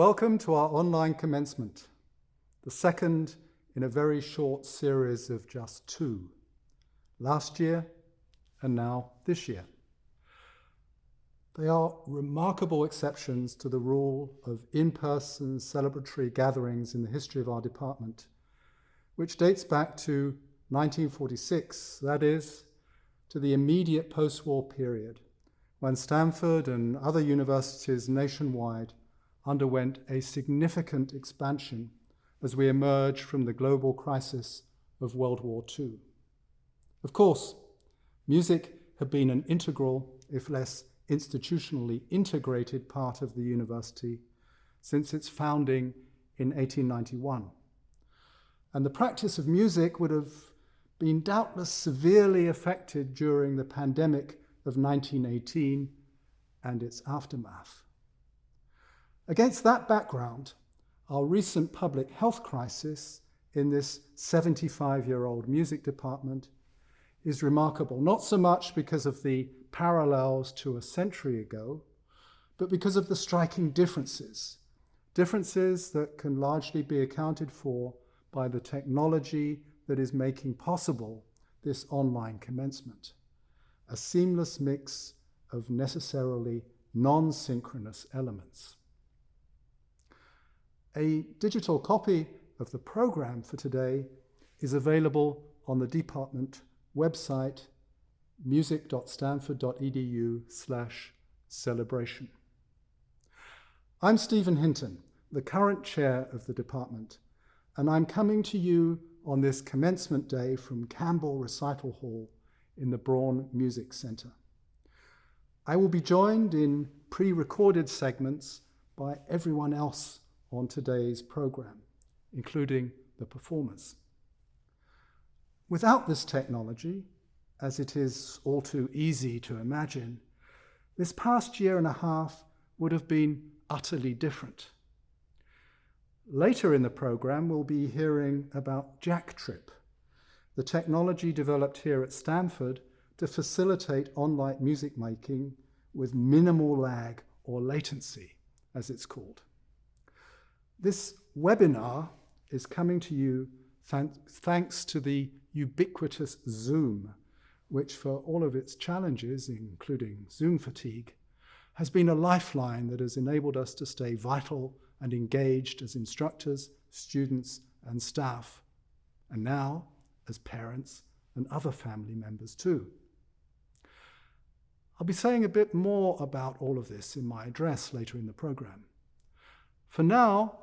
Welcome to our online commencement, the second in a very short series of just two, last year and now this year. They are remarkable exceptions to the rule of in-person celebratory gatherings in the history of our department, which dates back to 1946, that is, to the immediate post-war period, when Stanford and other universities nationwide underwent a significant expansion as we emerged from the global crisis of World War II. Of course, music had been an integral, if less institutionally integrated, part of the university since its founding in 1891. And the practice of music would have been doubtless severely affected during the pandemic of 1918 and its aftermath. Against that background, our recent public health crisis in this 75-year-old music department is remarkable, not so much because of the parallels to a century ago, but because of the striking differences that can largely be accounted for by the technology that is making possible this online commencement, a seamless mix of necessarily non-synchronous elements. A digital copy of the program for today is available on the department website music.stanford.edu/celebration. I'm Stephen Hinton, the current chair of the department, and I'm coming to you on this commencement day from Campbell Recital Hall in the Braun Music Center. I will be joined in pre-recorded segments by everyone else on today's program, including the performers. Without this technology, as it is all too easy to imagine, this past year and a half would have been utterly different. Later in the program, we'll be hearing about Jack Trip, the technology developed here at Stanford to facilitate online music making with minimal lag or latency, as it's called. This webinar is coming to you thanks to the ubiquitous Zoom, which for all of its challenges, including Zoom fatigue, has been a lifeline that has enabled us to stay vital and engaged as instructors, students, and staff, and now as parents and other family members too. I'll be saying a bit more about all of this in my address later in the program. For now,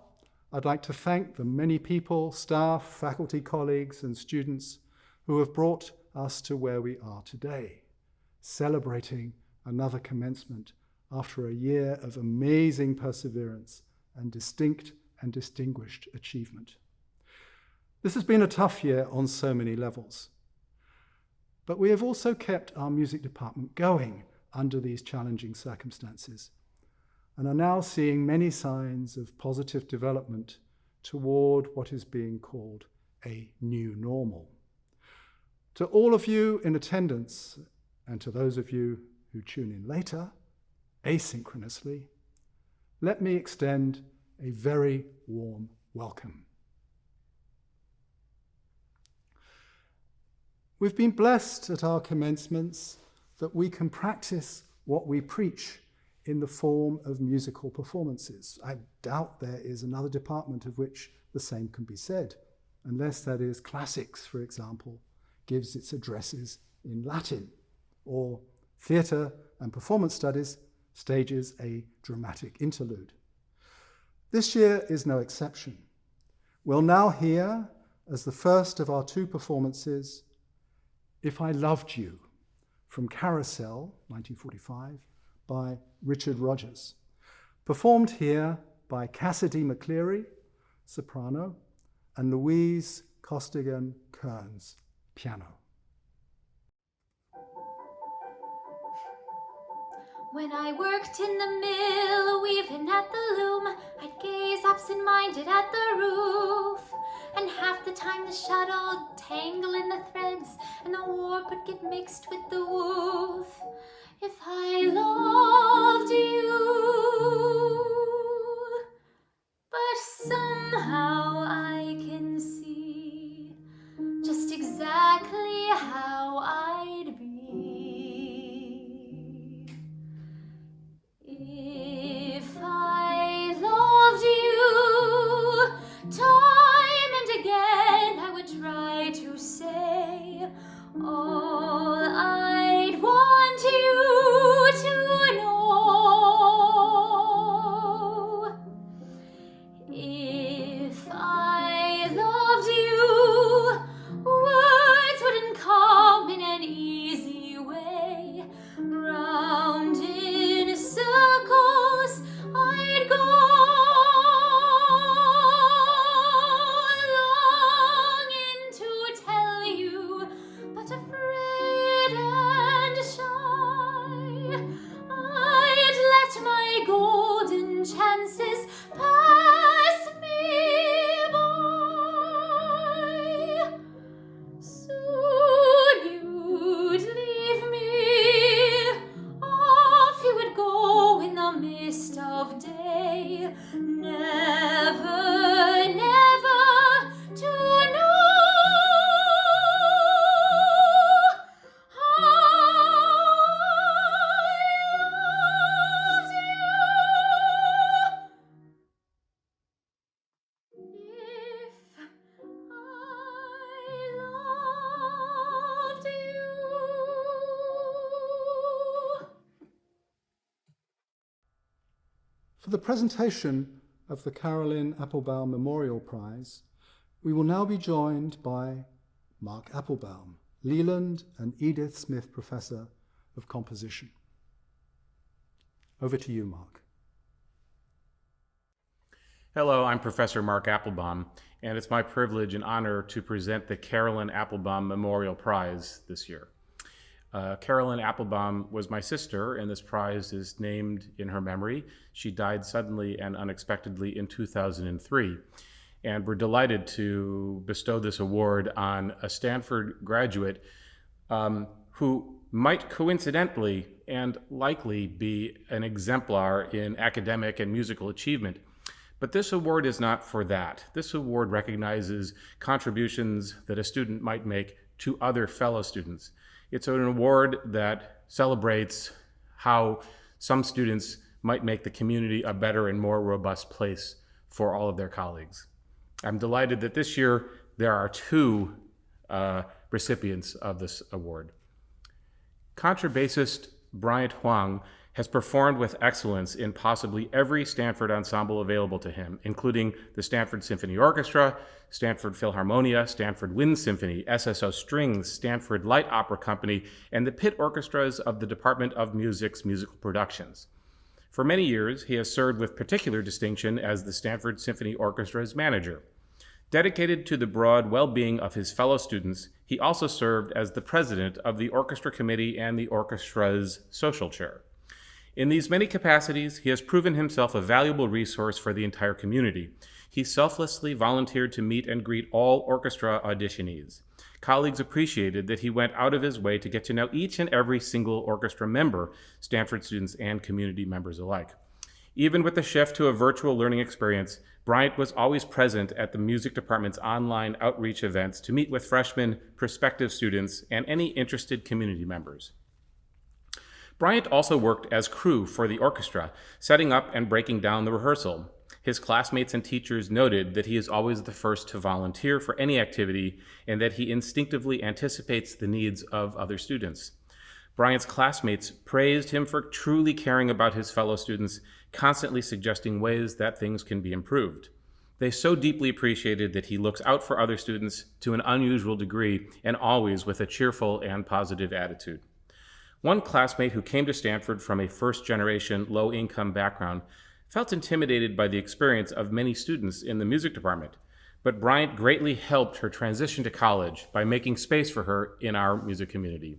I'd like to thank the many people, staff, faculty, colleagues, and students who have brought us to where we are today, celebrating another commencement after a year of amazing perseverance and distinct and distinguished achievement. This has been a tough year on so many levels, but we have also kept our music department going under these challenging circumstances, and are now seeing many signs of positive development toward what is being called a new normal. To all of you in attendance, and to those of you who tune in later, asynchronously, let me extend a very warm welcome. We've been blessed at our commencements that we can practice what we preach in the form of musical performances. I doubt there is another department of which the same can be said, unless that is classics, for example, gives its addresses in Latin, or theatre and performance studies stages a dramatic interlude. This year is no exception. We'll now hear, as the first of our two performances, If I Loved You, from Carousel, 1945, by Richard Rogers, performed here by Cassidy McCleary, soprano, and Louise Costigan-Kearns, piano. When I worked in the mill, weaving at the loom, I'd gaze absent-minded at the roof, and half the time the shuttle tangle in the threads, and the warp would get mixed with the woof. If I loved you, way. Round in circles I'd go, longing to tell you, but afraid and shy. I'd let my golden chances pass me by. Soon you'd leave me, off you would go in the mist of day, never, never to know how I loved you. If I loved you. For the presentation of the Carolyn Applebaum Memorial Prize, we will now be joined by Mark Applebaum, Leland and Edith Smith Professor of Composition. Over to you, Mark. Hello, I'm Professor Mark Applebaum, and it's my privilege and honor to present the Carolyn Applebaum Memorial Prize this year. Carolyn Applebaum was my sister, and this prize is named in her memory. She died suddenly and unexpectedly in 2003, and we're delighted to bestow this award on a Stanford graduate who might coincidentally and likely be an exemplar in academic and musical achievement. But this award is not for that. This award recognizes contributions that a student might make to other fellow students. It's an award that celebrates how some students might make the community a better and more robust place for all of their colleagues. I'm delighted that this year there are two recipients of this award. Contrabassist Bryant Huang has performed with excellence in possibly every Stanford ensemble available to him, including the Stanford Symphony Orchestra, Stanford Philharmonia, Stanford Wind Symphony, SSO Strings, Stanford Light Opera Company, and the pit orchestras of the Department of Music's musical productions. For many years, he has served with particular distinction as the Stanford Symphony Orchestra's manager. Dedicated to the broad well-being of his fellow students, he also served as the president of the orchestra committee and the orchestra's social chair. In these many capacities, he has proven himself a valuable resource for the entire community. He selflessly volunteered to meet and greet all orchestra auditionees. Colleagues appreciated that he went out of his way to get to know each and every single orchestra member, Stanford students and community members alike. Even with the shift to a virtual learning experience, Bryant was always present at the music department's online outreach events to meet with freshmen, prospective students, and any interested community members. Bryant also worked as crew for the orchestra, setting up and breaking down the rehearsal. His classmates and teachers noted that he is always the first to volunteer for any activity and that he instinctively anticipates the needs of other students. Bryant's classmates praised him for truly caring about his fellow students, constantly suggesting ways that things can be improved. They so deeply appreciated that he looks out for other students to an unusual degree and always with a cheerful and positive attitude. One classmate who came to Stanford from a first-generation, low-income background felt intimidated by the experience of many students in the music department, but Bryant greatly helped her transition to college by making space for her in our music community.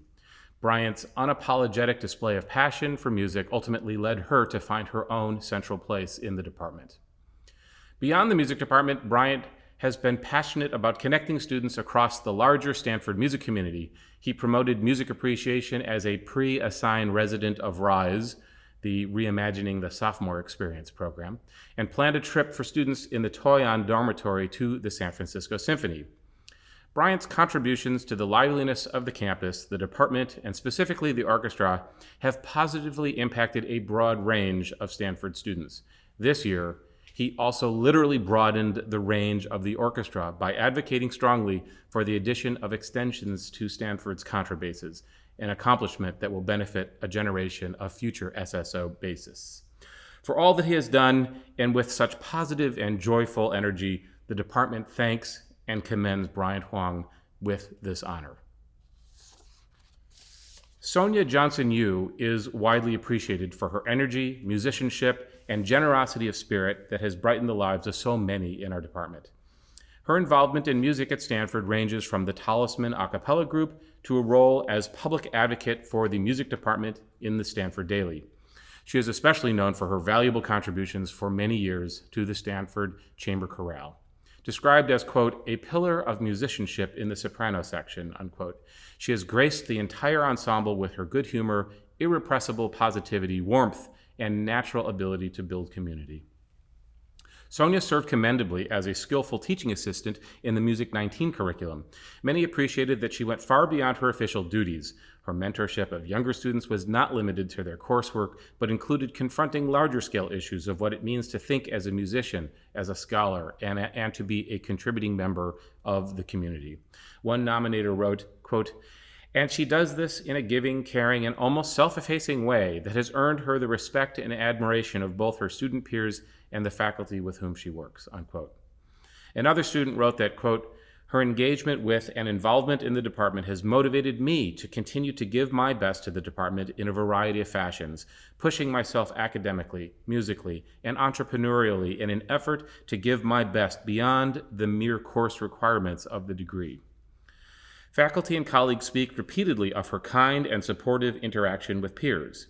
Bryant's unapologetic display of passion for music ultimately led her to find her own central place in the department. Beyond the music department, Bryant has been passionate about connecting students across the larger Stanford music community. He promoted music appreciation as a pre-assigned resident of RISE, the Reimagining the Sophomore Experience program, and planned a trip for students in the Toyon dormitory to the San Francisco Symphony. Bryant's contributions to the liveliness of the campus, the department, and specifically the orchestra have positively impacted a broad range of Stanford students. This year, he also literally broadened the range of the orchestra by advocating strongly for the addition of extensions to Stanford's contrabasses, an accomplishment that will benefit a generation of future SSO bassists. For all that he has done, and with such positive and joyful energy, the department thanks and commends Bryant Huang with this honor. Sonia Johnson-Yu is widely appreciated for her energy, musicianship, and generosity of spirit that has brightened the lives of so many in our department. Her involvement in music at Stanford ranges from the Talisman a cappella group to a role as public advocate for the music department in the Stanford Daily. She is especially known for her valuable contributions for many years to the Stanford Chamber Chorale. Described as, quote, a pillar of musicianship in the soprano section, unquote, she has graced the entire ensemble with her good humor, irrepressible positivity, warmth, and natural ability to build community. Sonia served commendably as a skillful teaching assistant in the Music 19 curriculum. Many appreciated that she went far beyond her official duties. Her mentorship of younger students was not limited to their coursework, but included confronting larger scale issues of what it means to think as a musician, as a scholar, and to be a contributing member of the community. One nominator wrote, quote, and she does this in a giving, caring, and almost self-effacing way that has earned her the respect and admiration of both her student peers and the faculty with whom she works, unquote. Another student wrote that, quote, her engagement with and involvement in the department has motivated me to continue to give my best to the department in a variety of fashions, pushing myself academically, musically, and entrepreneurially in an effort to give my best beyond the mere course requirements of the degree. Faculty and colleagues speak repeatedly of her kind and supportive interaction with peers.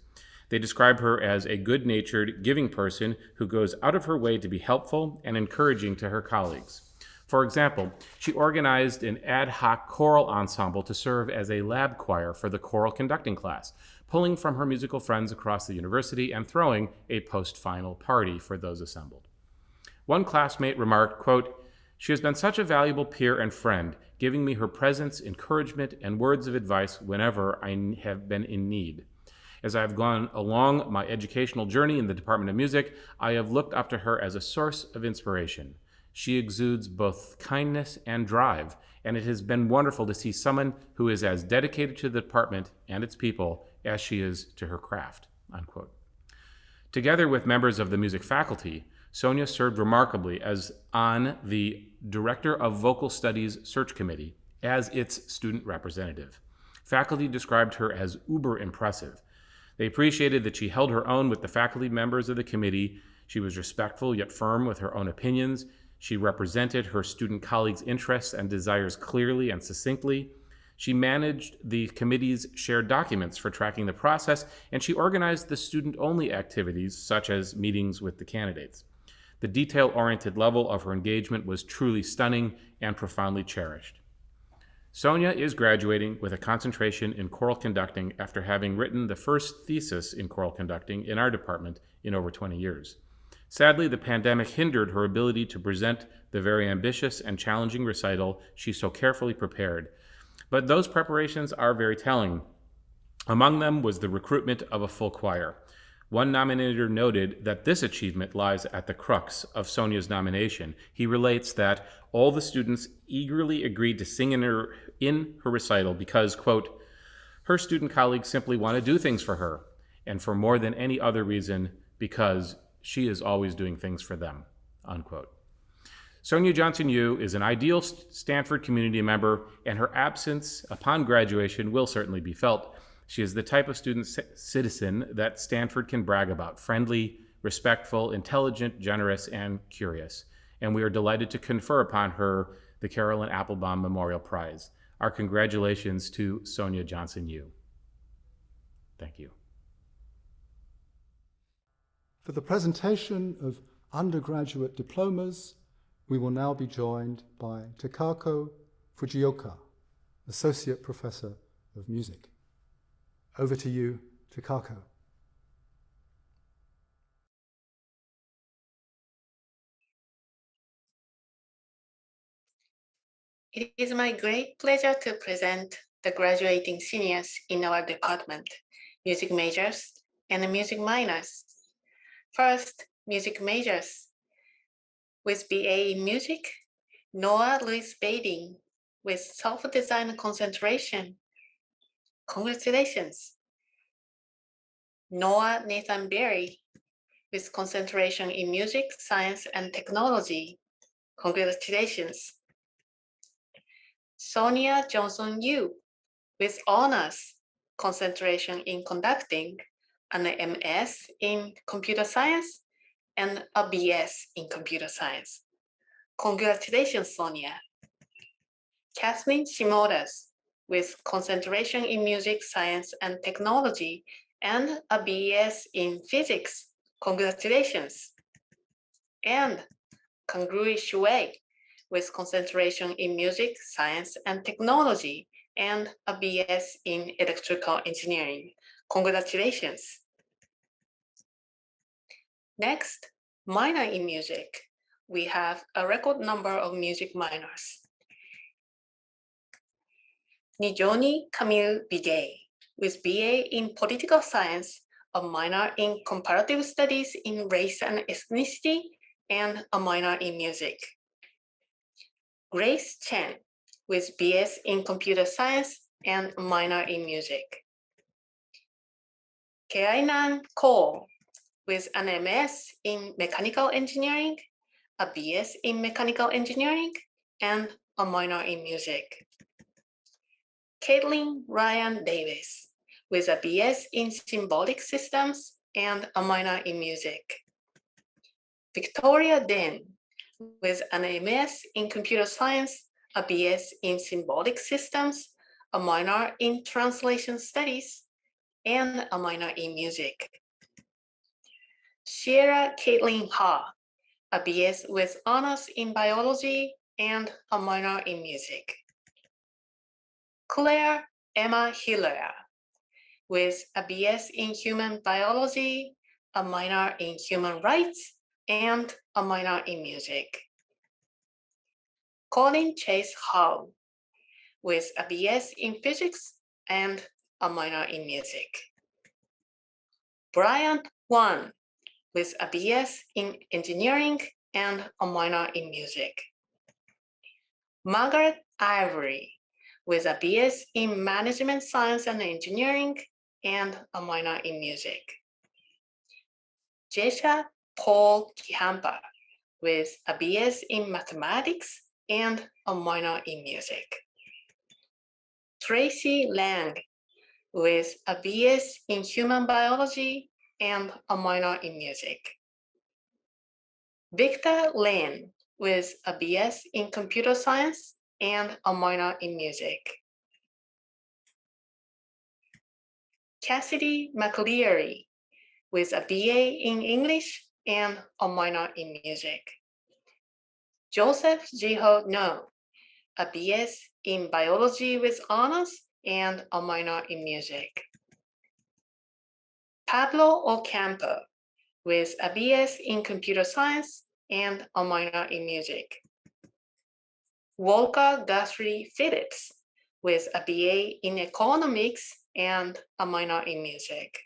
They describe her as a good-natured, giving person who goes out of her way to be helpful and encouraging to her colleagues. For example, she organized an ad hoc choral ensemble to serve as a lab choir for the choral conducting class, pulling from her musical friends across the university and throwing a post-final party for those assembled. One classmate remarked, quote, she has been such a valuable peer and friend, giving me her presence, encouragement, and words of advice whenever I have been in need. As I have gone along my educational journey in the Department of Music, I have looked up to her as a source of inspiration. She exudes both kindness and drive, and it has been wonderful to see someone who is as dedicated to the department and its people as she is to her craft, unquote. Together with members of the music faculty, Sonia served remarkably as on the Director of Vocal Studies Search Committee as its student representative. Faculty described her as uber impressive. They appreciated that she held her own with the faculty members of the committee. She was respectful yet firm with her own opinions. She represented her student colleagues' interests and desires clearly and succinctly. She managed the committee's shared documents for tracking the process, and she organized the student-only activities, such as meetings with the candidates. The detail-oriented level of her engagement was truly stunning and profoundly cherished. Sonia is graduating with a concentration in choral conducting after having written the first thesis in choral conducting in our department in over 20 years. Sadly, the pandemic hindered her ability to present the very ambitious and challenging recital she so carefully prepared. But those preparations are very telling. Among them was the recruitment of a full choir. One nominator noted that this achievement lies at the crux of Sonia's nomination. He relates that all the students eagerly agreed to sing in her recital because, quote, her student colleagues simply want to do things for her, and for more than any other reason, because she is always doing things for them, unquote. Sonia Johnson-Yu is an ideal Stanford community member, and her absence upon graduation will certainly be felt. She is the type of student citizen that Stanford can brag about: friendly, respectful, intelligent, generous, and curious. And we are delighted to confer upon her the Carolyn Applebaum Memorial Prize. Our congratulations to Sonia Johnson-Yu. Thank you. For the presentation of undergraduate diplomas, we will now be joined by Takako Fujioka, Associate Professor of Music. Over to you, Takako. It is my great pleasure to present the graduating seniors in our department, music majors and music minors. First, music majors. With BA in Music, Noah Louis Bading with self-design concentration. Congratulations. Noah Nathan Berry with concentration in Music, Science, and Technology. Congratulations. Sonia Johnson-Yu with honors concentration in conducting, an MS in computer science, and a BS in computer science. Congratulations, Sonia. Kathleen Shimodas with concentration in music, science, and technology, and a BS in physics. Congratulations. And Kangrui Shui with concentration in music, science, and technology, and a BS in electrical engineering. Congratulations. Next, minor in music. We have a record number of music minors. Nijoni Camille Bigay with BA in political science, a minor in comparative studies in race and ethnicity, and a minor in music. Grace Chen with BS in computer science and a minor in music. Keainan Cole with an MS in mechanical engineering, a BS in mechanical engineering, and a minor in music. Caitlin Ryan Davis with a BS in symbolic systems and a minor in music. Victoria Den with an MS in computer science, a BS in symbolic systems, a minor in translation studies, and a minor in music. Sierra Caitlin Ha, a BS with honors in biology and a minor in music. Claire Emma Hilaire with a BS in human biology, a minor in human rights, and a minor in music. Colin Chase Howe with a BS in physics and a minor in music. Brian Wan with a BS in engineering and a minor in music. Margaret Ivory with a BS in management science and engineering and a minor in music. Jesha Paul Kihampa with a BS in mathematics and a minor in music. Tracy Lang with a BS in human biology and a minor in music. Victor Lin with a BS in computer science and a minor in music. Cassidy McLeary with a BA in English and a minor in music. Joseph Jiho No, a BS in biology with honors and a minor in music. Pablo Ocampo with a BS in computer science and a minor in music. Walker Guthrie Phillips with a BA in economics and a minor in music.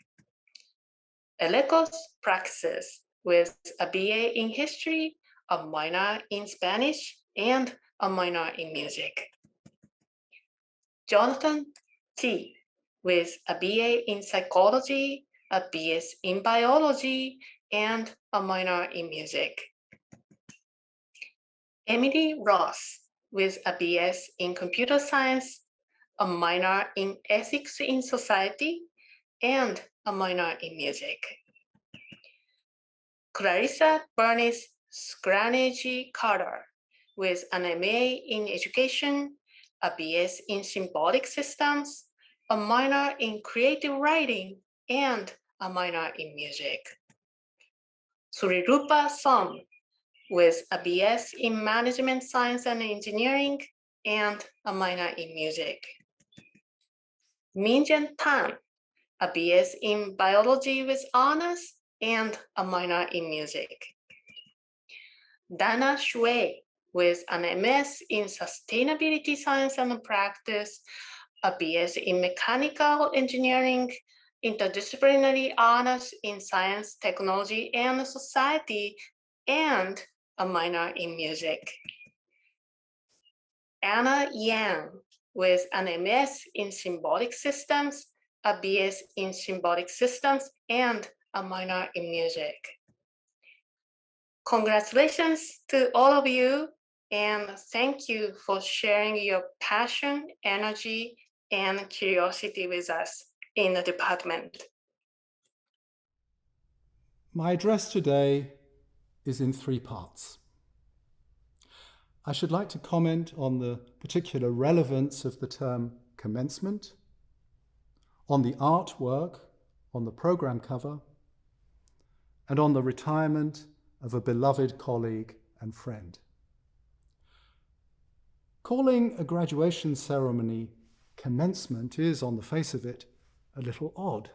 Elecos Praxis with a BA in history, a minor in Spanish, and a minor in music. Jonathan T with a BA in psychology, a BS in biology, and a minor in music. Emily Ross with a BS in computer science, a minor in ethics in society, and a minor in music. Clarissa Bernice Scranage Carter with an MA in education, a BS in symbolic systems, a minor in creative writing, and a minor in music. Surirupa Som with a BS in management science and engineering and a minor in music. Minjian Tan, a BS in biology with honors and a minor in music. Dana Shui with an MS in sustainability science and practice, a BS in mechanical engineering, interdisciplinary honors in science, technology, and society, and a minor in music. Anna Yang with an MS in symbolic systems, a BS in symbolic systems, and a minor in music. Congratulations to all of you, and thank you for sharing your passion, energy, and curiosity with us. in the department. My address today is in 3 parts. I should like to comment on the particular relevance of the term commencement, on the artwork on the program cover, and on the retirement of a beloved colleague and friend. Calling a graduation ceremony commencement is, on the face of it, a little odd,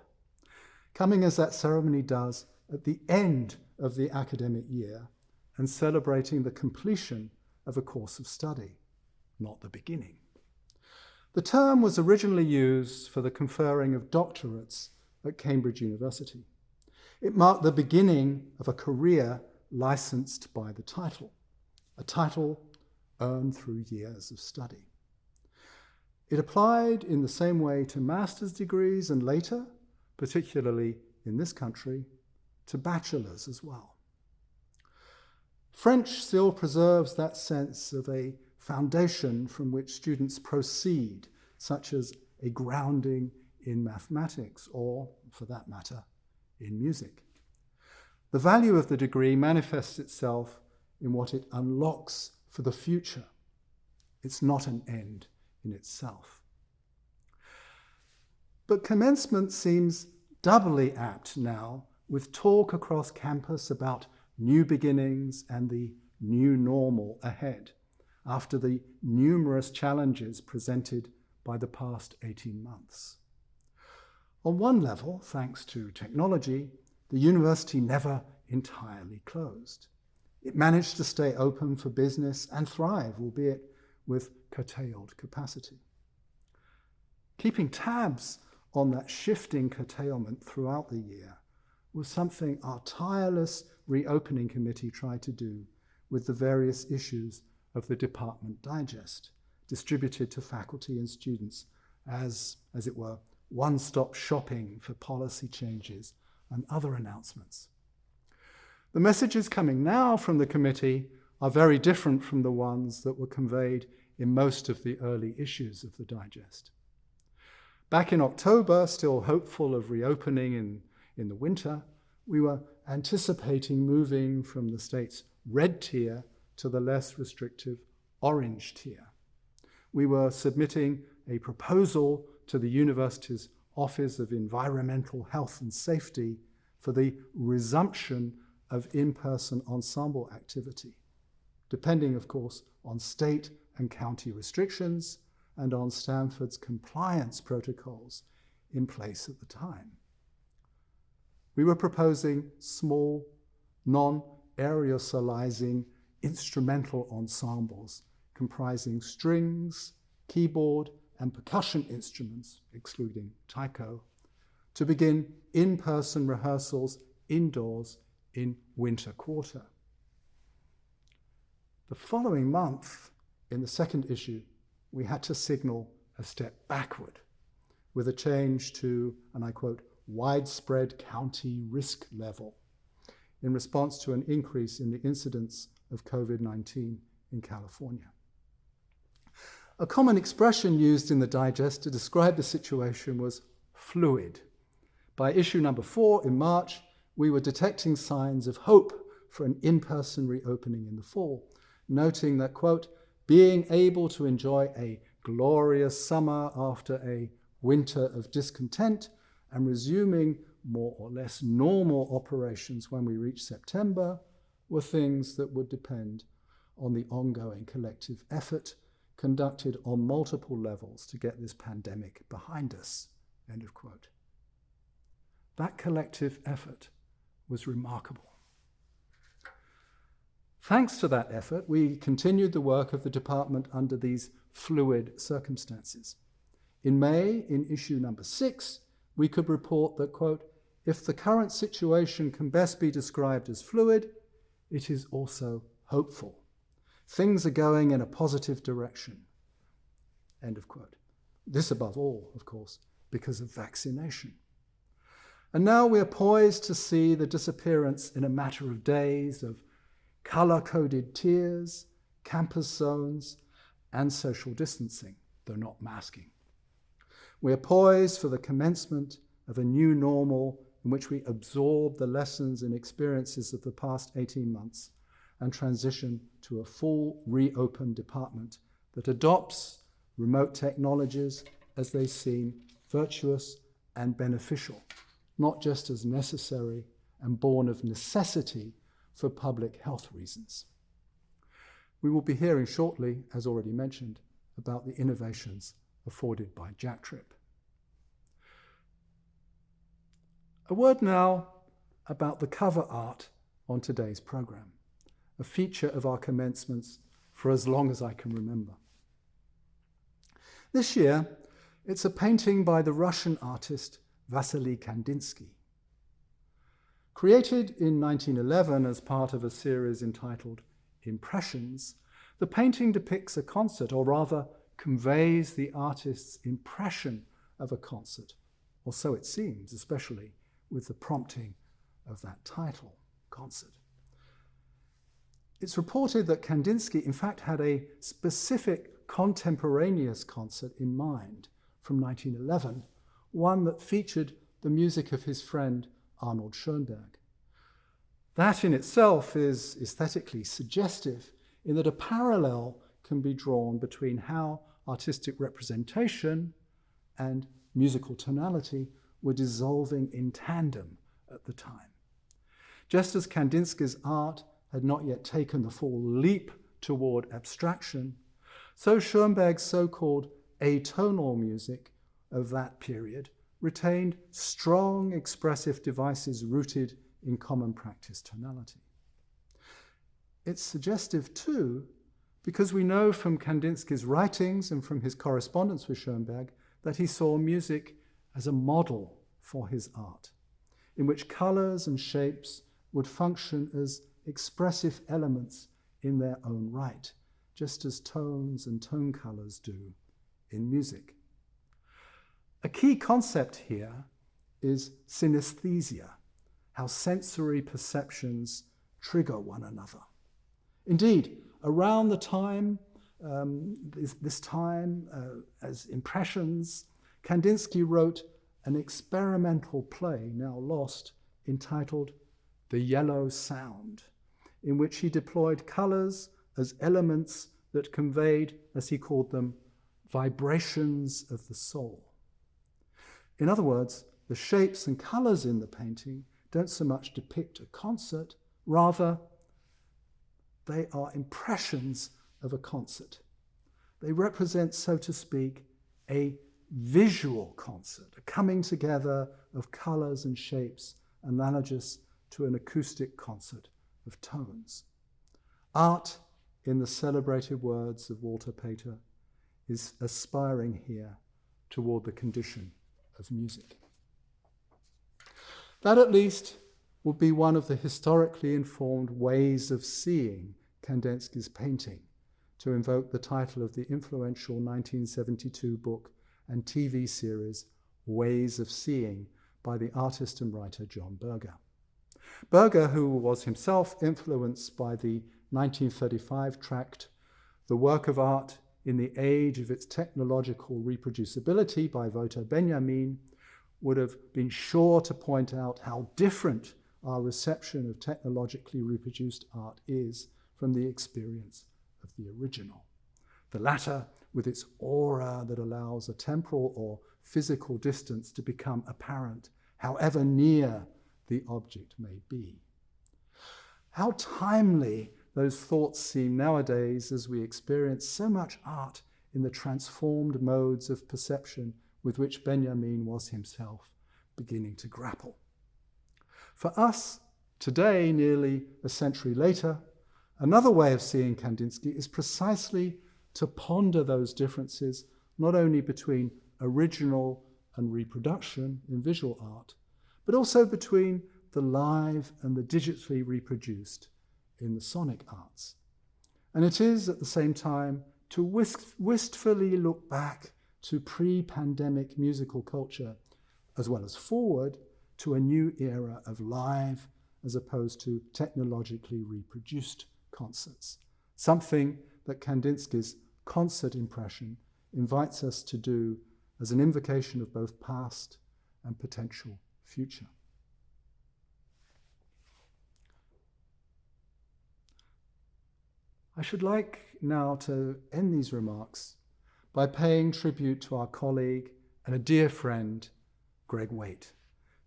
coming as that ceremony does at the end of the academic year and celebrating the completion of a course of study, not the beginning. The term was originally used for the conferring of doctorates at Cambridge University. It marked the beginning of a career licensed by the title, a title earned through years of study. It applied in the same way to master's degrees and later, particularly in this country, to bachelor's as well. French still preserves that sense of a foundation from which students proceed, such as a grounding in mathematics or, for that matter, in music. The value of the degree manifests itself in what it unlocks for the future. It's not an end in itself. But commencement seems doubly apt now, with talk across campus about new beginnings and the new normal ahead, after the numerous challenges presented by the past 18 months. On one level, thanks to technology, the university never entirely closed. It managed to stay open for business and thrive, albeit with curtailed capacity. Keeping tabs on that shifting curtailment throughout the year was something our tireless reopening committee tried to do with the various issues of the department digest, distributed to faculty and students as it were, one-stop shopping for policy changes and other announcements. The messages coming now from the committee are very different from the ones that were conveyed in most of the early issues of the digest. Back in October, still hopeful of reopening in the winter, we were anticipating moving from the state's red tier to the less restrictive orange tier. We were submitting a proposal to the university's Office of Environmental Health and Safety for the resumption of in-person ensemble activity, depending, of course, on state and county restrictions and on Stanford's compliance protocols in place at the time. We were proposing small, non-aerosolizing instrumental ensembles comprising strings, keyboard, and percussion instruments, excluding taiko, to begin in-person rehearsals indoors in winter quarter. The following month, in the second issue, we had to signal a step backward with a change to, and I quote, widespread county risk level in response to an increase in the incidence of COVID-19 in California. A common expression used in the digest to describe the situation was fluid. By issue number 4 in March, we were detecting signs of hope for an in-person reopening in the fall, noting that, quote, being able to enjoy a glorious summer after a winter of discontent and resuming more or less normal operations when we reach September were things that would depend on the ongoing collective effort conducted on multiple levels to get this pandemic behind us, end of quote. That collective effort was remarkable. Thanks to that effort, we continued the work of the department under these fluid circumstances. In May, in issue number 6, we could report that, quote, if the current situation can best be described as fluid, it is also hopeful. Things are going in a positive direction, end of quote. This above all, of course, because of vaccination. And now we are poised to see the disappearance in a matter of days of color-coded tiers, campus zones, and social distancing, though not masking. We are poised for the commencement of a new normal in which we absorb the lessons and experiences of the past 18 months and transition to a full reopened department that adopts remote technologies as they seem virtuous and beneficial, not just as necessary and born of necessity for public health reasons. We will be hearing shortly, as already mentioned, about the innovations afforded by Jack Trip. A word now about the cover art on today's program, a feature of our commencements for as long as I can remember. This year, it's a painting by the Russian artist Vasily Kandinsky. Created in 1911 as part of a series entitled Impressions, the painting depicts a concert, or rather conveys the artist's impression of a concert, or so it seems, especially with the prompting of that title, concert. It's reported that Kandinsky in fact had a specific contemporaneous concert in mind from 1911, one that featured the music of his friend Arnold Schoenberg. That in itself is aesthetically suggestive in that a parallel can be drawn between how artistic representation and musical tonality were dissolving in tandem at the time. Just as Kandinsky's art had not yet taken the full leap toward abstraction, so Schoenberg's so-called atonal music of that period retained strong expressive devices rooted in common practice tonality. It's suggestive too, because we know from Kandinsky's writings and from his correspondence with Schoenberg that he saw music as a model for his art, in which colors and shapes would function as expressive elements in their own right, just as tones and tone colors do in music. A key concept here is synesthesia, how sensory perceptions trigger one another. Indeed, around the time, as Impressions, Kandinsky wrote an experimental play, now lost, entitled The Yellow Sound, in which he deployed colors as elements that conveyed, as he called them, vibrations of the soul. In other words, the shapes and colors in the painting don't so much depict a concert, rather they are impressions of a concert. They represent, so to speak, a visual concert, a coming together of colors and shapes analogous to an acoustic concert of tones. Art, in the celebrated words of Walter Pater, is aspiring here toward the condition of music. That at least would be one of the historically informed ways of seeing Kandinsky's painting, to invoke the title of the influential 1972 book and TV series Ways of Seeing by the artist and writer John Berger. Berger, who was himself influenced by the 1935 tract The Work of Art in the Age of Its Technological Reproducibility by Walter Benjamin, would have been sure to point out how different our reception of technologically reproduced art is from the experience of the original. The latter, with its aura that allows a temporal or physical distance to become apparent, however near the object may be. How timely those thoughts seem nowadays as we experience so much art in the transformed modes of perception with which Benjamin was himself beginning to grapple. For us, today, nearly a century later, another way of seeing Kandinsky is precisely to ponder those differences, not only between original and reproduction in visual art, but also between the live and the digitally reproduced in the sonic arts. And it is at the same time to wistfully look back to pre-pandemic musical culture, as well as forward to a new era of live as opposed to technologically reproduced concerts, something that Kandinsky's concert impression invites us to do as an invocation of both past and potential future. I should like now to end these remarks by paying tribute to our colleague and a dear friend, Greg Waite,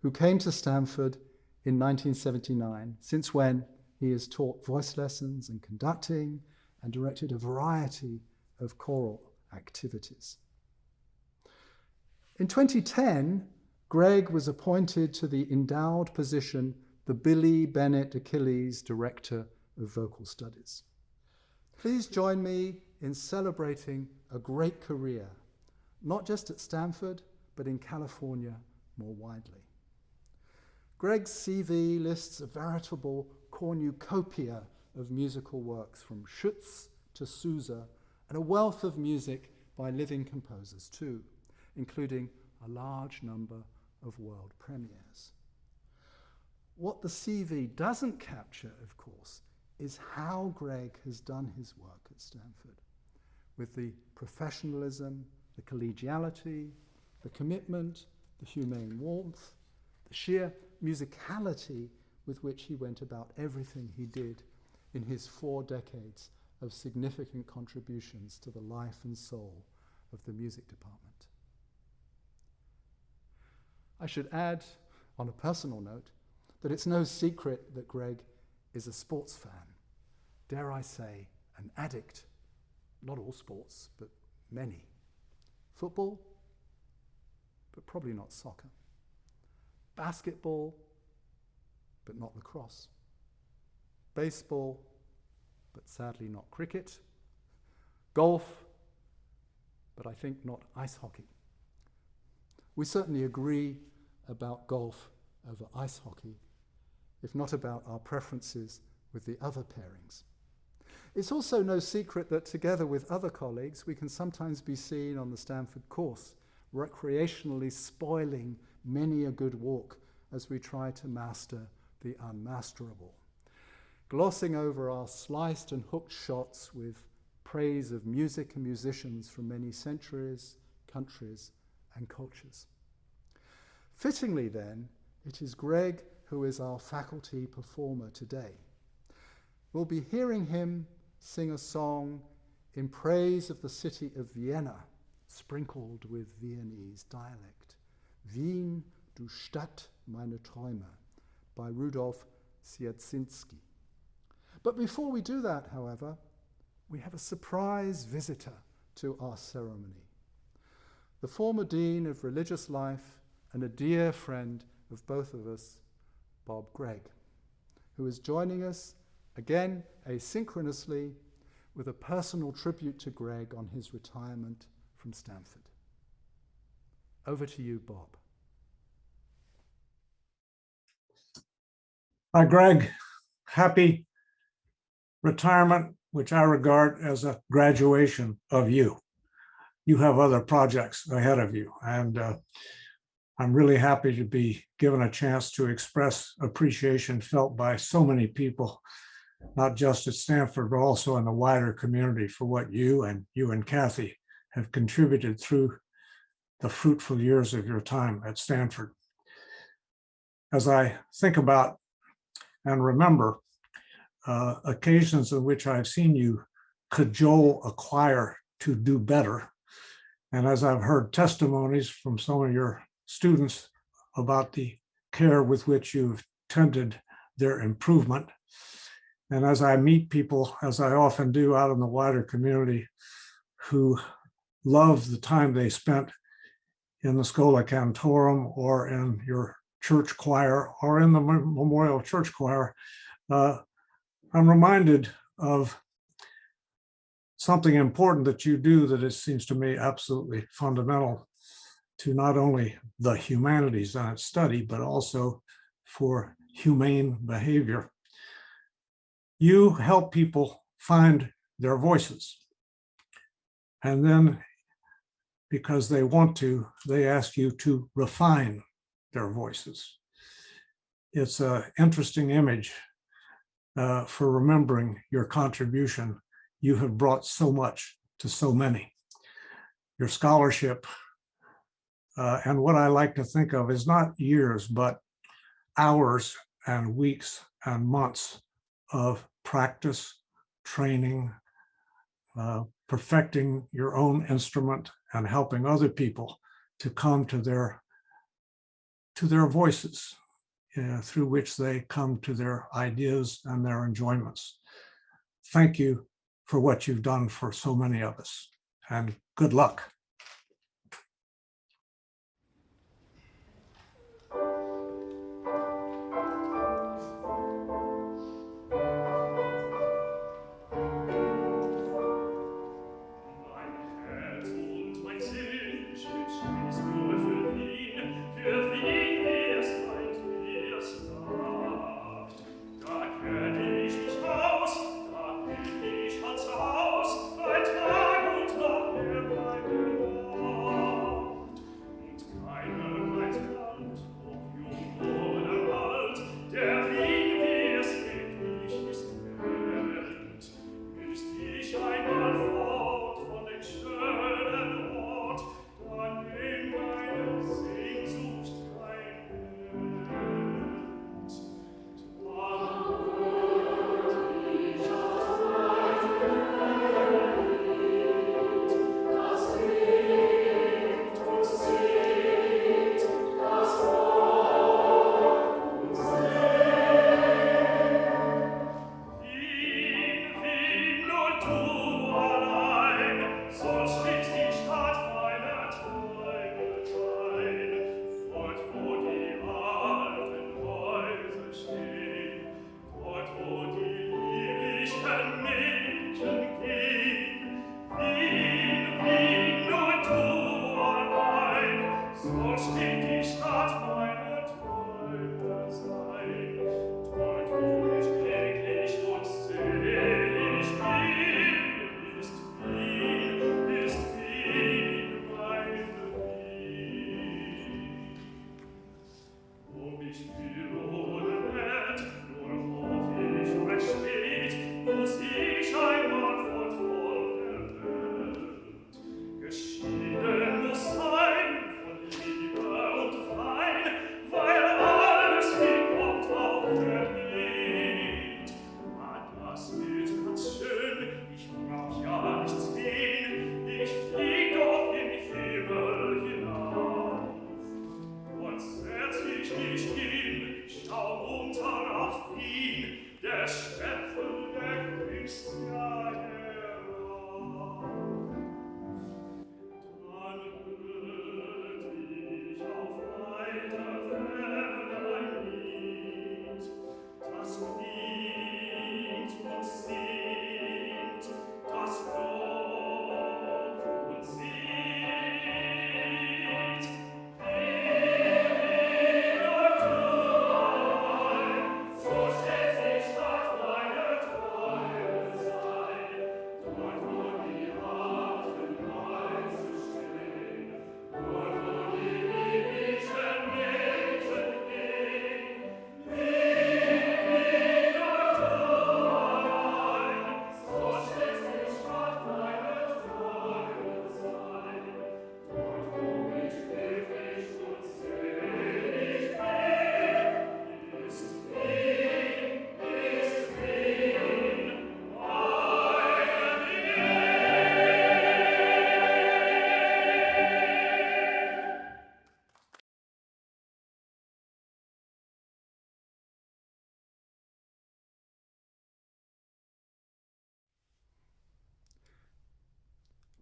who came to Stanford in 1979, since when he has taught voice lessons and conducting and directed a variety of choral activities. In 2010, Greg was appointed to the endowed position, the Billy Bennett Achilles Director of Vocal Studies. Please join me in celebrating a great career, not just at Stanford, but in California more widely. Greg's CV lists a veritable cornucopia of musical works from Schütz to Sousa, and a wealth of music by living composers too, including a large number of world premieres. What the CV doesn't capture, of course, is how Greg has done his work at Stanford, with the professionalism, the collegiality, the commitment, the humane warmth, the sheer musicality with which he went about everything he did in his 4 decades of significant contributions to the life and soul of the music department. I should add, on a personal note, that it's no secret that Greg is a sports fan, dare I say, an addict. Not all sports, but many. Football, but probably not soccer. Basketball, but not lacrosse. Baseball, but sadly not cricket. Golf, but I think not ice hockey. We certainly agree about golf over ice hockey, if not about our preferences with the other pairings. It's also no secret that together with other colleagues, we can sometimes be seen on the Stanford course, recreationally spoiling many a good walk as we try to master the unmasterable, glossing over our sliced and hooked shots with praise of music and musicians from many centuries, countries, and cultures. Fittingly then, it is Greg who is our faculty performer today. We'll be hearing him sing a song in praise of the city of Vienna, sprinkled with Viennese dialect. Wien, du Stadt, meine Träume, by Rudolf Sierczynski. But before we do that, however, we have a surprise visitor to our ceremony. The former Dean of Religious Life and a dear friend of both of us, Bob Gregg, who is joining us again asynchronously with a personal tribute to Greg on his retirement from Stanford. Over to you, Bob. Hi, Greg. Happy retirement, which I regard as a graduation of you. You have other projects ahead of you, and I'm really happy to be given a chance to express appreciation felt by so many people, not just at Stanford, but also in the wider community for what you and Kathy have contributed through the fruitful years of your time at Stanford. As I think about and remember occasions in which I've seen you cajole a choir to do better, and as I've heard testimonies from some of your students about the care with which you've tended their improvement, and as I meet people, as I often do out in the wider community, who love the time they spent in the Schola Cantorum or in your church choir or in the Memorial Church Choir, I'm reminded of something important that you do that it seems to me absolutely fundamental to not only the humanities and its study, but also for humane behavior. You help people find their voices. And then, because they want to, they ask you to refine their voices. It's an interesting image for remembering your contribution. You have brought so much to so many. Your scholarship And what I like to think of is not years, but hours and weeks and months of practice, training, perfecting your own instrument, and helping other people to come to their voices, through which they come to their ideas and their enjoyments. Thank you for what you've done for so many of us, and good luck.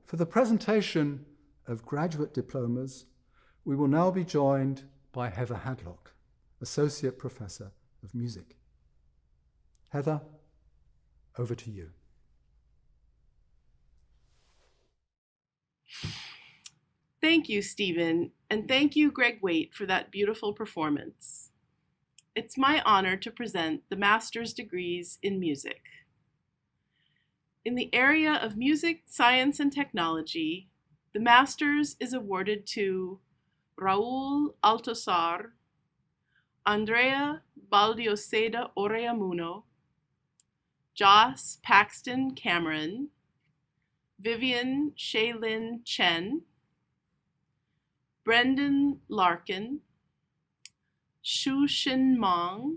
For the presentation of graduate diplomas, we will now be joined by Heather Hadlock, Associate Professor of Music. Heather, over to you. Thank you, Stephen, and thank you, Greg Waite, for that beautiful performance. It's my honor to present the master's degrees in music. In the area of music, science, and technology, the master's is awarded to Raul Altosar, Andrea Baldioseda Oreamuno, Joss Paxton Cameron, Vivian Shaylin Chen, Brendan Larkin, Shu Shin Mong,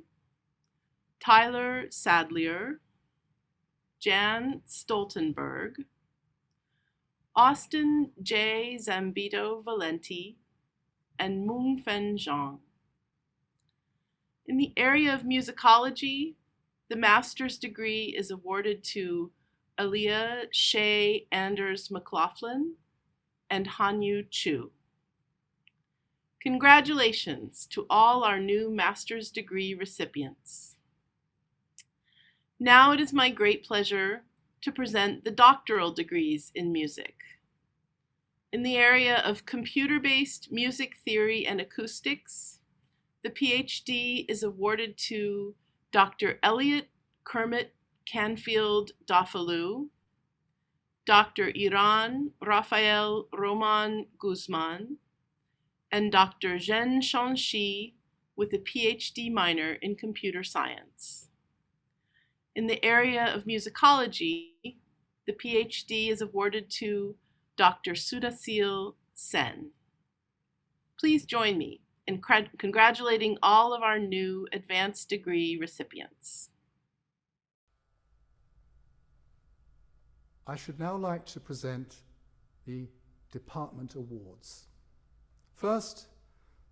Tyler Sadlier, Jan Stoltenberg, Austin J. Zambito Valenti, and Mungfen Zhang. In the area of musicology, the master's degree is awarded to Aaliyah Shea Anders McLaughlin and Hanyu Chu. Congratulations to all our new master's degree recipients. Now it is my great pleasure to present the doctoral degrees in music. In the area of computer-based music theory and acoustics, the PhD is awarded to Dr. Elliot Kermit Canfield Dafalou, Dr. Iran Rafael Roman Guzman, and Dr. Zhen Shanxi with a PhD minor in computer science. In the area of musicology, the PhD is awarded to Dr. Sudasil Sen. Please join me in congratulating all of our new advanced degree recipients. I should now like to present the department awards. First,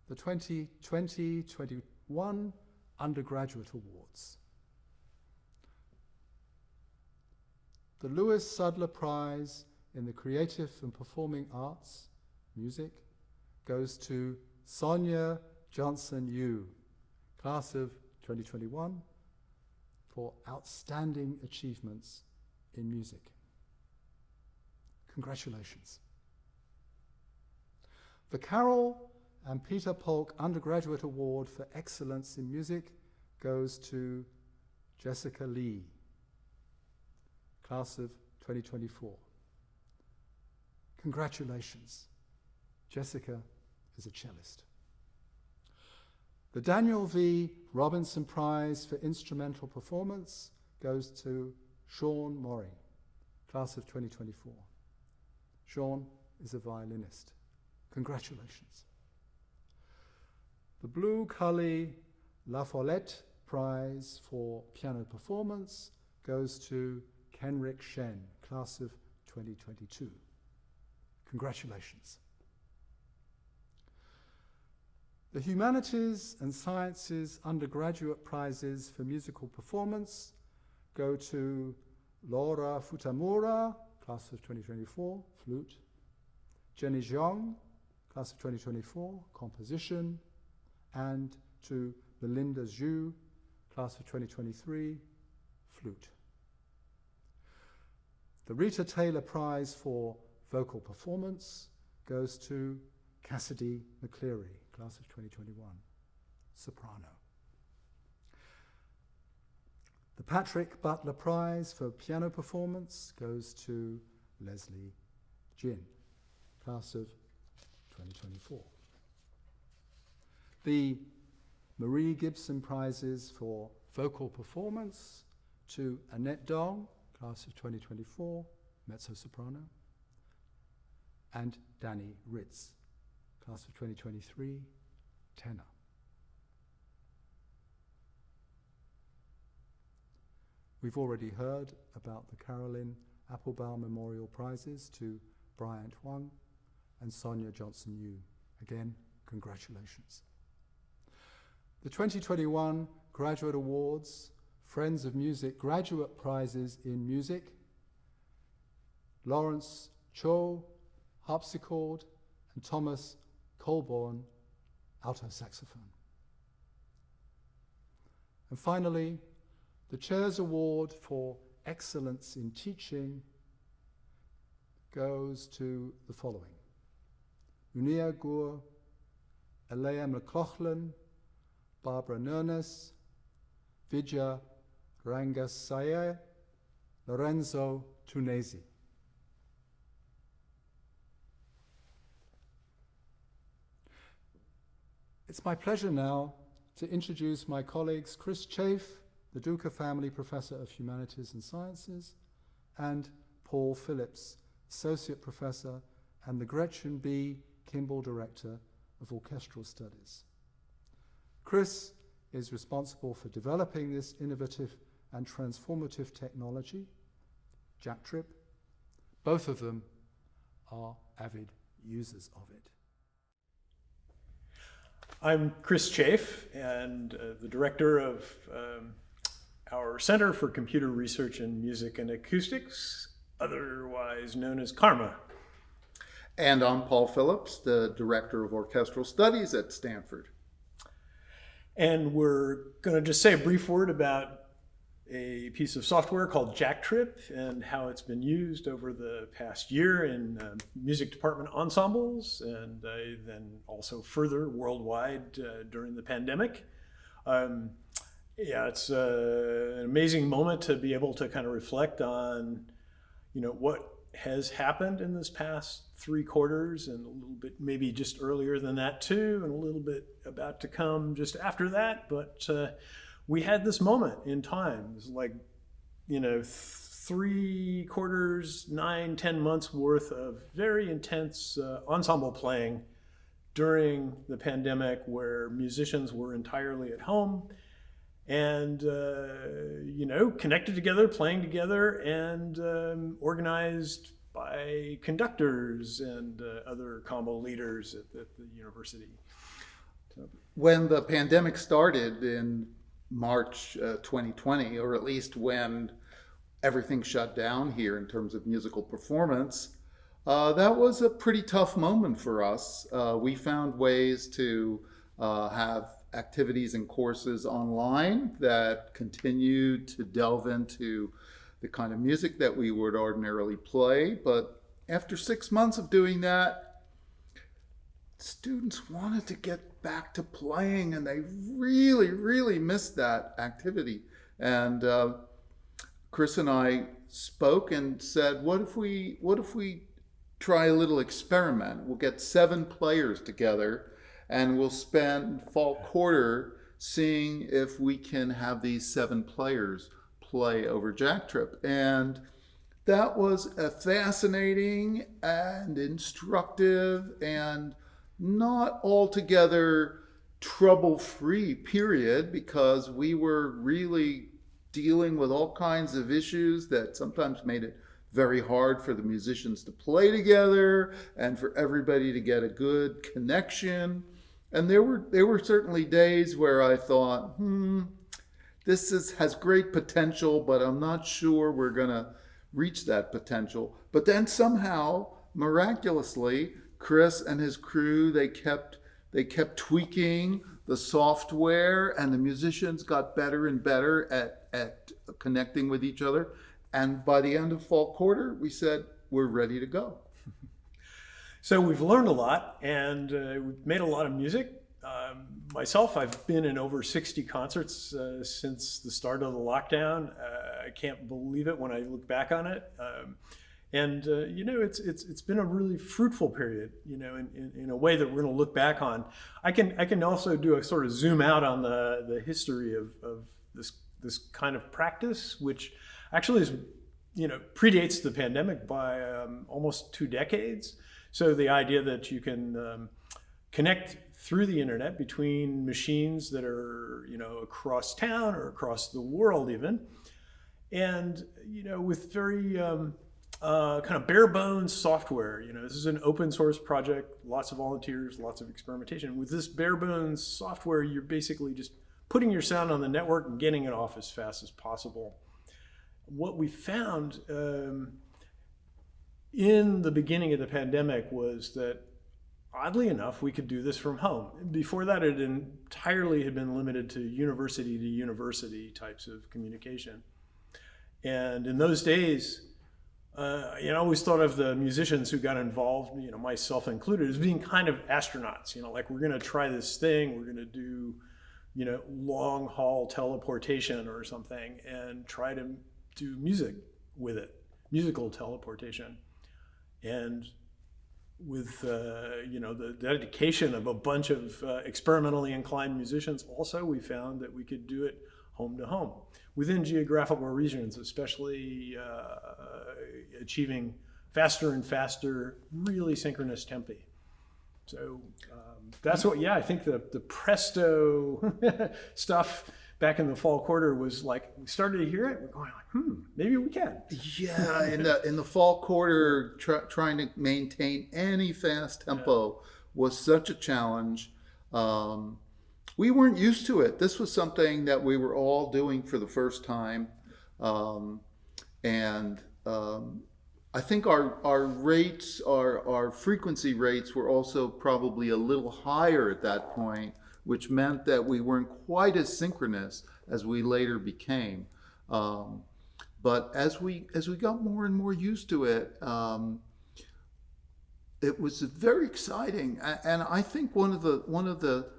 the 2020-21 undergraduate awards. The Lewis Sudler Prize in the Creative and Performing Arts, Music, goes to Sonia Johnson-Yu, class of 2021, for outstanding achievements in music. Congratulations. The Carol and Peter Polk Undergraduate Award for Excellence in Music goes to Jessica Lee, class of 2024. Congratulations. Jessica is a cellist. The Daniel V. Robinson Prize for Instrumental Performance goes to Sean Murray, class of 2024. Sean is a violinist. Congratulations. The Blue Cully La Follette Prize for Piano Performance goes to Kenrick Shen, class of 2022. Congratulations. The Humanities and Sciences Undergraduate Prizes for Musical Performance go to Laura Futamura, class of 2024, flute, Jenny Zhang, class of 2024, composition, and to Melinda Zhu, class of 2023, flute. The Rita Taylor Prize for Vocal Performance goes to Cassidy McCleary, class of 2021, soprano. The Patrick Butler Prize for Piano Performance goes to Leslie Jin, class of 2024. The Marie Gibson Prizes for Vocal Performance to Annette Dong, class of 2024, mezzo-soprano, and Danny Ritz, class of 2023, tenor. We've already heard about the Carolyn Applebaum Memorial Prizes to Bryant Huang and Sonia Johnson-Yu. Again, congratulations. The 2021 Graduate Awards, Friends of Music Graduate Prizes in Music, Lawrence Cho, harpsichord, and Thomas Colborne, alto saxophone. And finally, the Chair's Award for Excellence in Teaching goes to the following: Munia Gur, Alea McLaughlin, Barbara Nurnes, Vidya Rangasaya, Lorenzo Tunesi. It's my pleasure now to introduce my colleagues Chris Chafe, the Duca Family Professor of Humanities and Sciences, and Paul Phillips, Associate Professor and the Gretchen B. Kimball Director of Orchestral Studies. Chris is responsible for developing this innovative and transformative technology, Jack Trip. Both of them are avid users of it. I'm Chris Chafe, and the director of our Center for Computer Research in Music and Acoustics, otherwise known as CARMA. And I'm Paul Phillips, the Director of Orchestral Studies at Stanford. And we're going to just say a brief word about a piece of software called Jack Trip and how it's been used over the past year in music department ensembles and then also further worldwide during the pandemic. Yeah, it's an amazing moment to be able to kind of reflect on, what has happened in this past 3 quarters and a little bit maybe just earlier than that too, and a little bit about to come just after that. But we had this moment in time. It's like, 3 quarters, 9, 10 months worth of very intense ensemble playing during the pandemic where musicians were entirely at home and, connected together, playing together, and organized by conductors and other combo leaders at the university. When the pandemic started in March 2020, or at least when everything shut down here in terms of musical performance, that was a pretty tough moment for us. We found ways to have activities and courses online that continued to delve into the kind of music that we would ordinarily play. But after 6 months of doing that, students wanted to get back to playing, and they really, really missed that activity. And Chris and I spoke and said, what if we try a little experiment? We'll get 7 players together and we'll spend fall quarter seeing if we can have these 7 players play over Jack Trip. And that was a fascinating and instructive and not altogether trouble-free period, because we were really dealing with all kinds of issues that sometimes made it very hard for the musicians to play together and for everybody to get a good connection. And there were certainly days where I thought, this has great potential, but I'm not sure we're gonna reach that potential. But then somehow, miraculously, Chris and his crew, they kept tweaking the software, and the musicians got better and better at connecting with each other. And by the end of fall quarter, we said, we're ready to go. So we've learned a lot, and we've made a lot of music. Myself, I've been in over 60 concerts since the start of the lockdown. I can't believe it when I look back on it. It's been a really fruitful period, in a way that we're going to look back on. I can also do a sort of zoom out on the history of this kind of practice, which actually is, predates the pandemic by almost 2 decades. So the idea that you can connect through the internet between machines that are, across town or across the world even, and, with very kind of bare bones software. This is an open source project, lots of volunteers, lots of experimentation. With this bare bones software, you're basically just putting your sound on the network and getting it off as fast as possible. What we found in the beginning of the pandemic was that, oddly enough, we could do this from home. Before that, it entirely had been limited to university types of communication. And in those days, I always thought of the musicians who got involved, myself included, as being kind of astronauts. Like, we're going to try this thing, we're going to do, long haul teleportation or something, and try to do music with it, musical teleportation. And with the dedication of a bunch of experimentally inclined musicians, also we found that we could do it home to home within geographical regions, especially achieving faster and faster, really synchronous tempi. So that's what, yeah, I think the Presto stuff back in the fall quarter was like, we started to hear it. We're going like, maybe we can. Yeah, in the fall quarter, trying to maintain any fast tempo was such a challenge. We weren't used to it. This was something that we were all doing for the first time. I think our rates, our frequency rates were also probably a little higher at that point, which meant that we weren't quite as synchronous as we later became. But as we got more and more used to it, it was very exciting. And I think one of the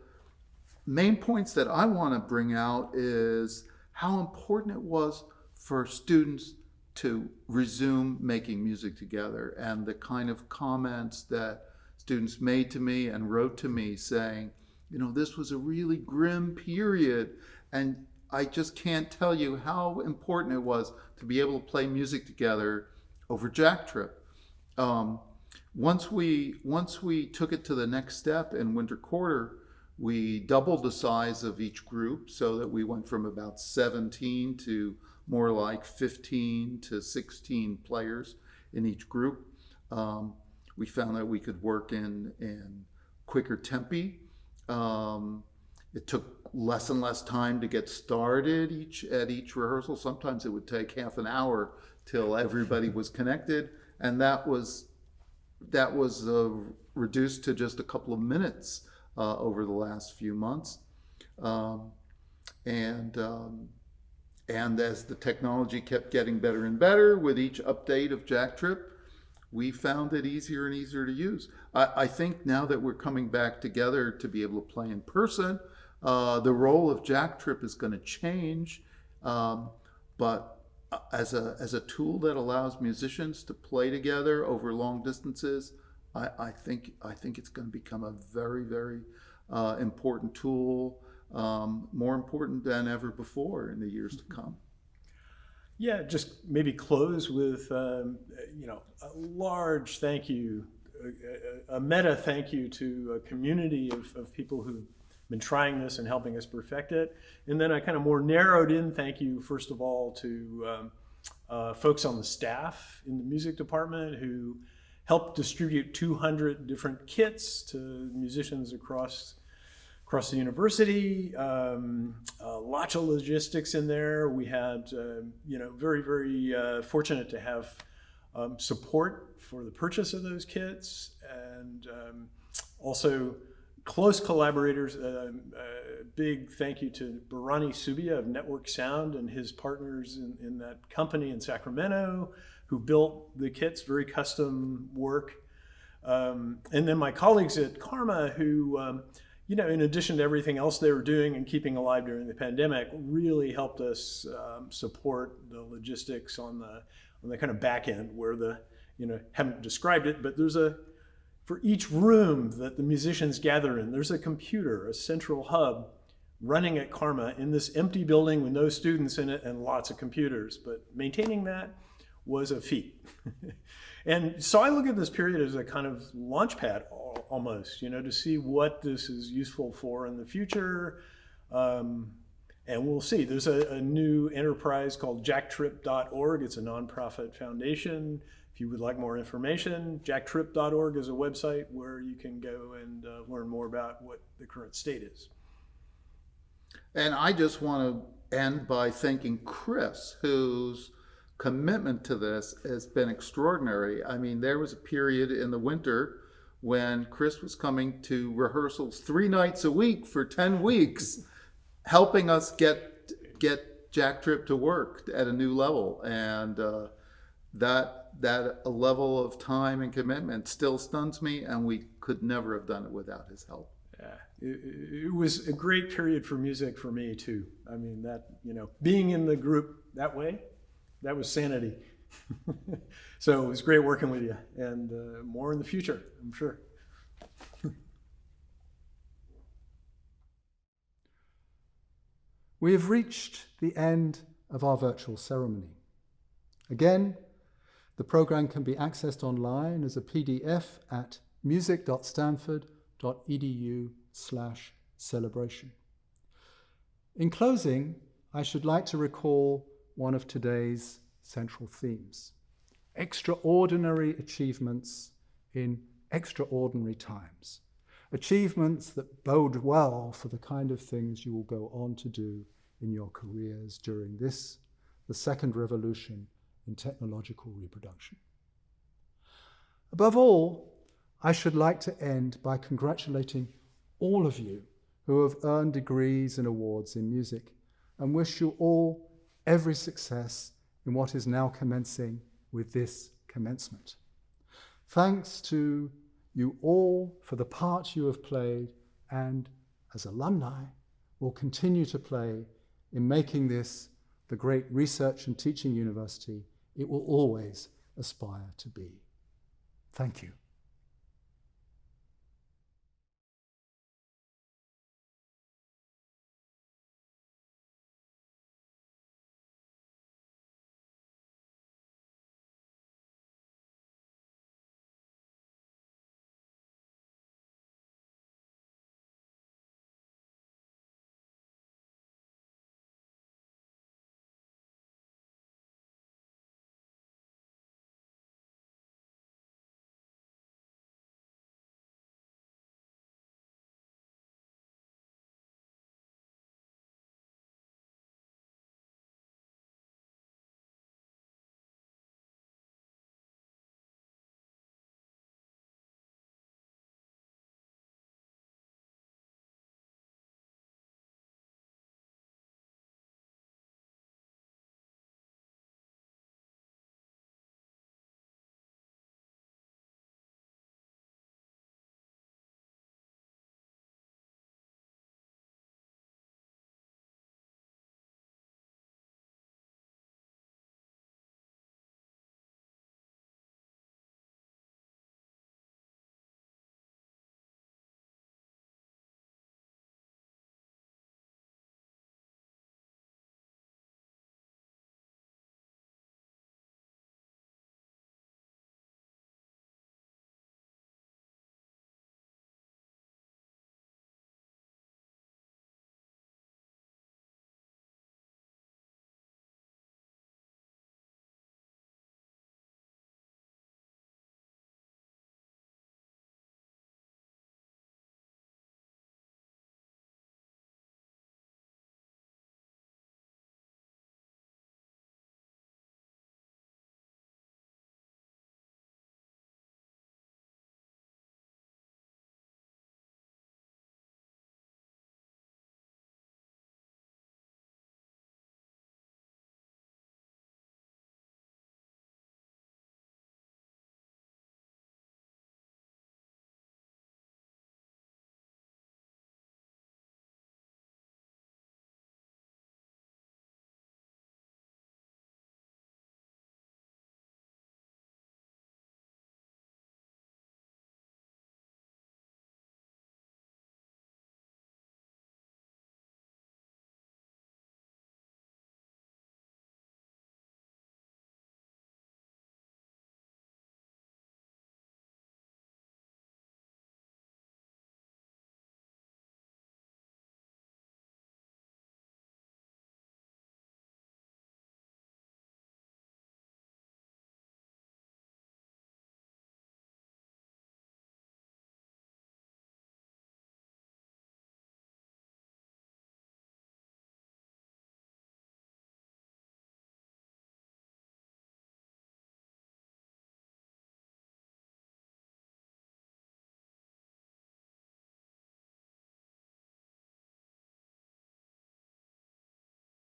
main points that I want to bring out is how important it was for students to resume making music together, and the kind of comments that students made to me and wrote to me saying, you know, this was a really grim period, and I just can't tell you how important it was to be able to play music together over Jack Trip. Once we took it to the next step in winter quarter, we doubled the size of each group so that we went from about 17 to more like 15 to 16 players in each group. We found that we could work in quicker tempi. It took less and less time to get started at each rehearsal. Sometimes it would take half an hour till everybody was connected, and that was reduced to just a couple of minutes over the last few months. And as the technology kept getting better and better with each update of Jack Trip, we found it easier and easier to use. I think now that we're coming back together to be able to play in person, the role of Jack Trip is going to change. But as a tool that allows musicians to play together over long distances, I think it's going to become a very, very important tool. More important than ever before in the years to come. Yeah, just maybe close with a large thank you, a meta thank you to a community of people who've been trying this and helping us perfect it. And then I kind of more narrowed in thank you, first of all, to folks on the staff in the music department who helped distribute 200 different kits to musicians across the university. Lots of logistics in there. We had, very, very fortunate to have support for the purchase of those kits, and also close collaborators. Big thank you to Barani Subia of Network Sound and his partners in that company in Sacramento, who built the kits, very custom work. And then my colleagues at Karma, who in addition to everything else they were doing and keeping alive during the pandemic, really helped us support the logistics on the kind of back end where haven't described it, but for each room that the musicians gather in, there's a computer, a central hub running at Karma in this empty building with no students in it and lots of computers. But maintaining that was a feat. And so I look at this period as a kind of launch pad almost, to see what this is useful for in the future. And we'll see. There's a new enterprise called jacktrip.org. It's a nonprofit foundation. If you would like more information, jacktrip.org is a website where you can go and learn more about what the current state is. And I just want to end by thanking Chris, whose commitment to this has been extraordinary. I mean, there was a period in the winter when Chris was coming to rehearsals 3 nights a week for 10 weeks, helping us get Jack Trip to work at a new level. And that level of time and commitment still stuns me, and we could never have done it without his help. Yeah, it was a great period for music for me too. I mean, that, being in the group that way, that was sanity. So it was great working with you, and more in the future, I'm sure. We have reached the end of our virtual ceremony. Again, the program can be accessed online as a PDF at music.stanford.edu. stanford.edu/celebration. In closing, I should like to recall one of today's central themes: extraordinary achievements in extraordinary times. Achievements that bode well for the kind of things you will go on to do in your careers during this, the second revolution in technological reproduction. Above all, I should like to end by congratulating all of you who have earned degrees and awards in music, and wish you all every success in what is now commencing with this commencement. Thanks to you all for the part you have played and, as alumni, will continue to play in making this the great research and teaching university it will always aspire to be. Thank you.